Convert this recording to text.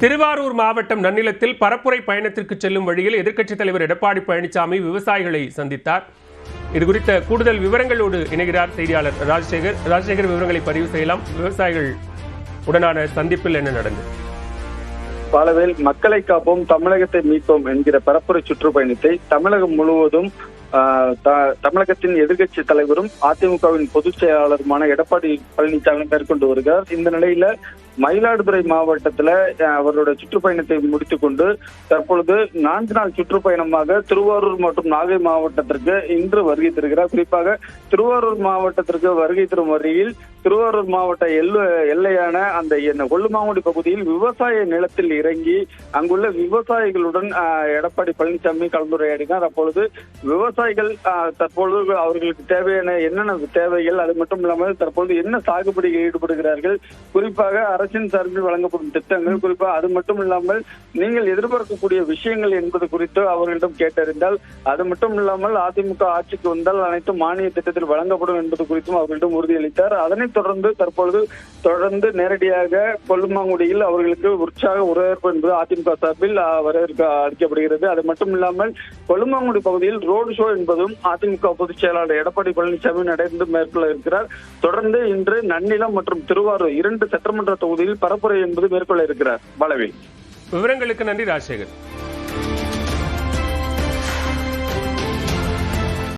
திருவாரூர் மாவட்டம் நன்னிலத்தில் பரப்புரை பயணத்திற்கு செல்லும் வழியில் எதிர்க்கட்சித் தலைவர் எடப்பாடி பழனிசாமி விவசாயிகளை சந்தித்தார். இதுகுறித்த கூடுதல் விவரங்களோடு இணைகிறார் செய்தியாளர் ராஜசேகர். விவரங்களை பதிவு செய்யலாம். விவசாயிகள் உடனான சந்திப்பில் என்ன நடந்தது? பாலவேல், மக்களை காப்போம் தமிழகத்தை மீட்போம் என்கிற பரப்புரை சுற்றுப்பயணத்தை தமிழகம் முழுவதும் தமிழகத்தின் எதிர்கட்சி தலைவரும் அதிமுகவின் பொதுச் செயலாளருமான எடப்பாடி பழனிசாமி மேற்கொண்டு வருகிறார். இந்த நிலையில மயிலாடுதுறை மாவட்டத்துல அவருடைய சுற்றுப்பயணத்தை முடித்துக் கொண்டு தற்பொழுது 4 நாள் சுற்றுப்பயணமாக திருவாரூர் மற்றும் நாகை மாவட்டத்திற்கு இன்று வருகை தருகிறார். குறிப்பாக திருவாரூர் மாவட்டத்திற்கு வருகை தரும் வரையில் திருவாரூர் மாவட்ட எல்லையான அந்த கொல்லுமாங்குடி பகுதியில் விவசாய நிலத்தில் இறங்கி அங்குள்ள விவசாயிகளுடன் எடப்பாடி பழனிசாமி கலந்துரையாடினார். அப்பொழுது விவசாயிகள் தற்பொழுது அவர்களுக்கு தேவையான என்னென்ன தேவைகள், அது மட்டும் இல்லாமல் தற்பொழுது என்ன சாகுபடியில் ஈடுபடுகிறார்கள், குறிப்பாக அரசின் சார்பில் வழங்கப்படும் திட்டங்கள், குறிப்பாக அது மட்டும் இல்லாமல் நீங்கள் எதிர்பார்க்கக்கூடிய விஷயங்கள் என்பது குறித்து அவர்களிடம் கேட்டறிந்தால், அது மட்டும் இல்லாமல் அதிமுக ஆட்சிக்கு வந்தால் அனைத்தும் மானிய திட்டத்தில் வழங்கப்படும் என்பது குறித்தும் அவர்களிடம் உறுதியளித்தார். அதனைத் தொடர்ந்து நேரடியாக கொல்லுமாங்குடியில் அவர்களுக்கு உற்சாக வரவேற்பு என்பது அதிமுக சார்பில் வரவேற்பு அளிக்கப்படுகிறது. அது மட்டும் இல்லாமல் கொல்லுமாங்குடி பகுதியில் ரோடு ஷோ என்பதும் அதிமுக பொதுச் செயலாளர் எடப்பாடி பழனிசாமி நடந்து மேற்கொள்ள இருக்கிறார். தொடர்ந்து இன்று நன்னிலம் மற்றும் திருவாரூர் 2 சட்டமன்ற தொகுதியில் பரப்புரை என்பது மேற்கொள்ள இருக்கிறார். பாலவேல், விவரங்களுக்கு நன்றி ராஜசேகர்.